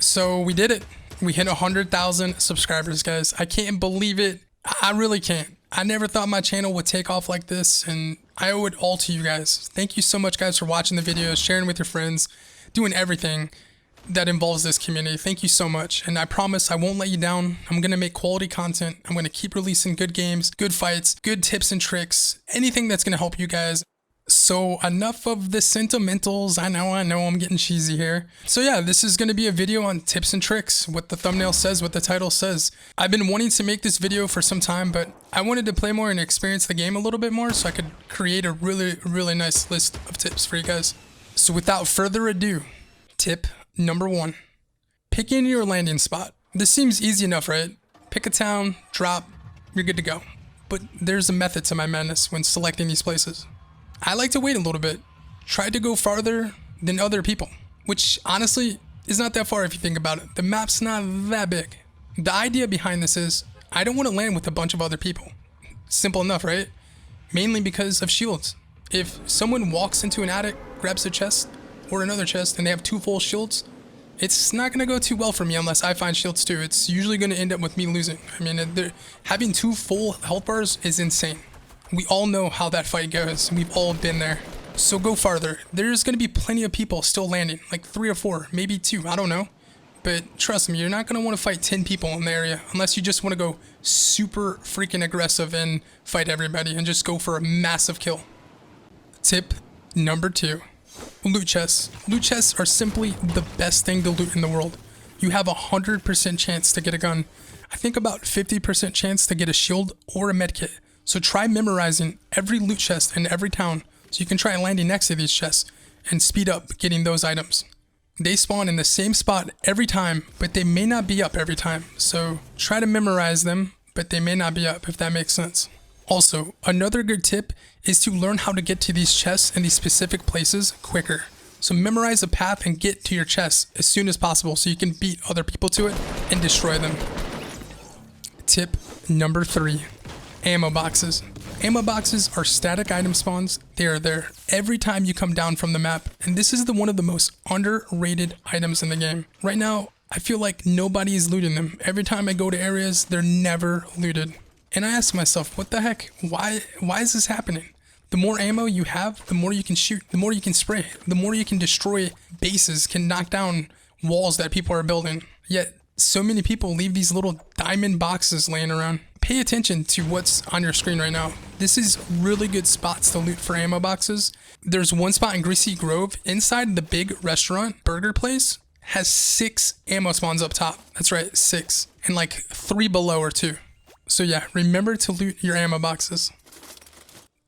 So we did it. We hit 100,000 subscribers, guys. I can't believe it. I really can't. I never thought my channel would take off like this, and I owe it all to you guys. Thank you so much, guys, for watching the videos, sharing with your friends, doing everything that involves this community. Thank you so much, and I promise I won't let you down. I'm gonna make quality content. I'm gonna keep releasing good games, good fights, good tips and tricks, anything that's gonna help you guys. So enough of the sentimentals. I know I'm getting cheesy here. So yeah, this is going to be a video on tips and tricks, what the thumbnail says, what the title says. I've been wanting to make this video for some time, but I wanted to play more and experience the game a little bit more so I could create a really nice list of tips for you guys. So without further ado, tip number 1, picking your landing spot. This seems easy enough, right? Pick a town, drop, you're good to go. But there's a method to my madness when selecting these places. I like to wait a little bit, try to go farther than other people, which honestly is not that far if you think about it. The map's not that big. The idea behind this is I don't want to land with a bunch of other people. Simple enough, right? Mainly because of shields. If someone walks into an attic, grabs a chest or another chest and they have 2 full shields, it's not going to go too well for me unless I find shields too. It's usually going to end up with me losing. I mean, having 2 full health bars is insane. We all know how that fight goes. We've all been there. So go farther. There's going to be plenty of people still landing, like 3 or 4, maybe 2, I don't know. But trust me, you're not going to want to fight 10 people in the area unless you just want to go super freaking aggressive and fight everybody and just go for a massive kill. Tip number 2, loot chests. Loot chests are simply the best thing to loot in the world. You have 100% chance to get a gun. I think about 50% chance to get a shield or a medkit. So try memorizing every loot chest in every town so you can try landing next to these chests and speed up getting those items. They spawn in the same spot every time, but they may not be up every time. So try to memorize them, but they may not be up, if that makes sense. Also, another good tip is to learn how to get to these chests in these specific places quicker. So memorize a path and get to your chests as soon as possible so you can beat other people to it and destroy them. Tip number 3. Ammo boxes. Ammo boxes are static item spawns. They are there every time you come down from the map, and this is one of the most underrated items in the game. Right now, I feel like nobody is looting them. Every time I go to areas, they're never looted. And I ask myself, what the heck? Why is this happening? The more ammo you have, the more you can shoot, the more you can spray, the more you can destroy bases, can knock down walls that people are building. Yet, so many people leave these little diamond boxes laying around. Pay attention to what's on your screen right now. This is really good spots to loot for ammo boxes. There's one spot in Greasy Grove inside the big restaurant burger place has 6 ammo spawns up top. That's right, 6. And like 3 below or 2. So yeah, remember to loot your ammo boxes.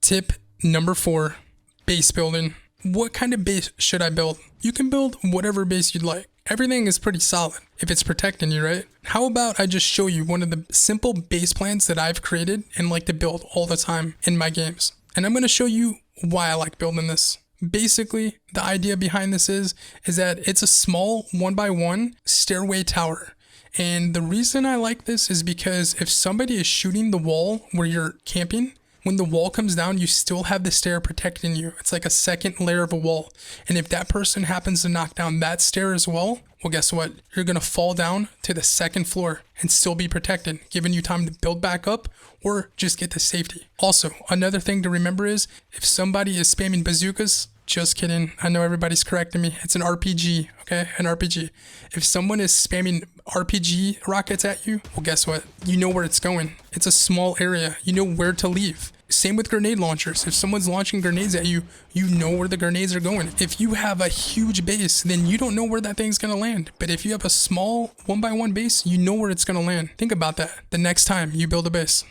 Tip number 4, base building. What kind of base should I build? You can build whatever base you'd like. Everything is pretty solid if it's protecting you, right? How about I just show you one of the simple base plans that I've created and like to build all the time in my games. And I'm going to show you why I like building this. Basically, the idea behind this is that it's a small 1x1 stairway tower. And the reason I like this is because if somebody is shooting the wall where you're camping, when the wall comes down, you still have the stair protecting you. It's like a second layer of a wall. And if that person happens to knock down that stair as well, well, guess what? You're going to fall down to the 2nd floor and still be protected, giving you time to build back up or just get to safety. Also, another thing to remember is if somebody is spamming bazookas, just kidding. I know everybody's correcting me. It's an RPG, okay? An RPG. If someone is spamming RPG rockets at you, well, guess what? You know where it's going. It's a small area. You know where to leave. Same with grenade launchers. If someone's launching grenades at you, you know where the grenades are going. If you have a huge base, then you don't know where that thing's going to land. But if you have a small 1x1 base, you know where it's going to land. Think about that the next time you build a base.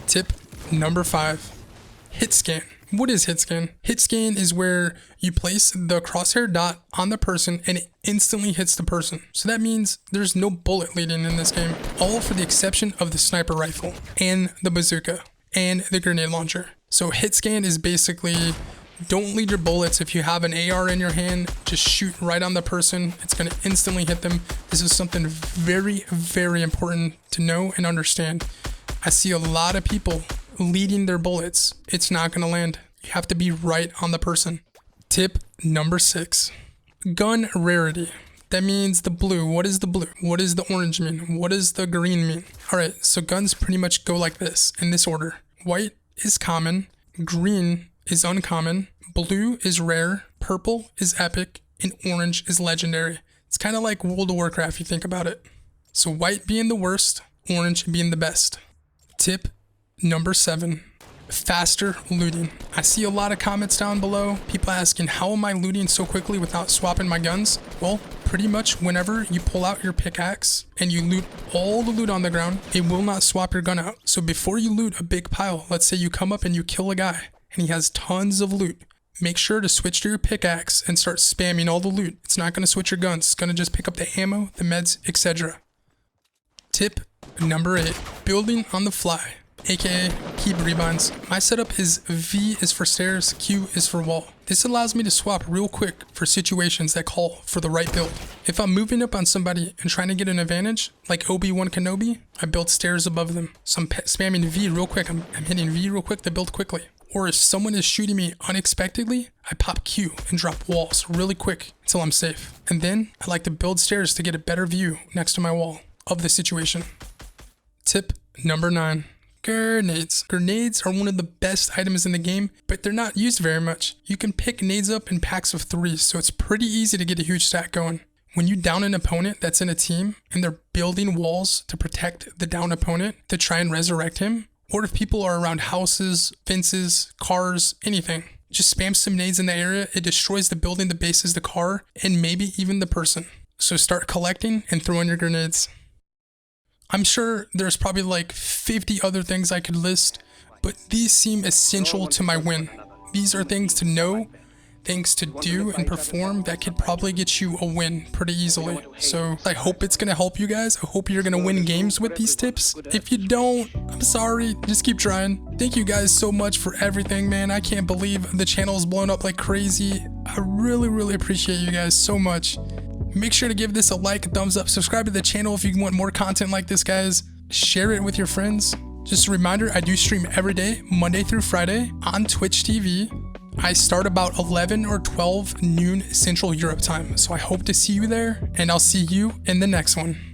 Tip number 5, hit scan. What is hit scan? Hit scan is where you place the crosshair dot on the person and it instantly hits the person. So that means there's no bullet leading in this game, all for the exception of the sniper rifle and the bazooka and the grenade launcher. So hit scan is basically don't lead your bullets. If you have an AR in your hand, just shoot right on the person. It's going to instantly hit them. This is something very important to know and understand. I see a lot of people leading their bullets. It's not going to land. You have to be right on the person. Tip number 6, gun rarity. That means the blue. What is the blue? What does the orange mean? What does the green mean? All right, so guns pretty much go like this, in this order. White is common, green is uncommon, blue is rare, purple is epic, and orange is legendary. It's kind of like World of Warcraft if you think about it. So white being the worst, orange being the best. Tip number 7, faster looting. I see a lot of comments down below, people asking, how am I looting so quickly without swapping my guns? Well, pretty much whenever you pull out your pickaxe and you loot all the loot on the ground, it will not swap your gun out. So before you loot a big pile, let's say you come up and you kill a guy and he has tons of loot, make sure to switch to your pickaxe and start spamming all the loot. It's not going to switch your guns. It's going to just pick up the ammo, the meds, etc. Tip number 8, building on the fly, aka keep rebinds. My setup is V is for stairs, Q is for wall. This allows me to swap real quick for situations that call for the right build. If I'm moving up on somebody and trying to get an advantage, like Obi-Wan Kenobi, I build stairs above them. So I'm spamming V real quick. I'm hitting V real quick to build quickly. Or if someone is shooting me unexpectedly, I pop Q and drop walls really quick until I'm safe. And then I like to build stairs to get a better view next to my wall of the situation. Tip number 9. Grenades. Grenades are one of the best items in the game, but they're not used very much. You can pick nades up in packs of 3, so it's pretty easy to get a huge stack going. When you down an opponent that's in a team and they're building walls to protect the down opponent to try and resurrect him, or if people are around houses, fences, cars, anything, just spam some nades in the area. It destroys the building, the bases, the car, and maybe even the person. So start collecting and throwing your grenades. I'm sure there's probably like 50 other things I could list, but these seem essential to my win. These are things to know, things to do and perform that could probably get you a win pretty easily. So I hope it's gonna help you guys. I hope you're gonna win games with these tips. If you don't, I'm sorry, just keep trying. Thank you guys so much for everything, man. I can't believe the channel is blown up like crazy. I really appreciate you guys so much. Make sure to give this a like, a thumbs up, subscribe to the channel if you want more content like this, guys. Share it with your friends. Just a reminder, I do stream every day, Monday through Friday on Twitch TV. I start about 11 or 12 noon Central Europe time. So I hope to see you there, and I'll see you in the next one.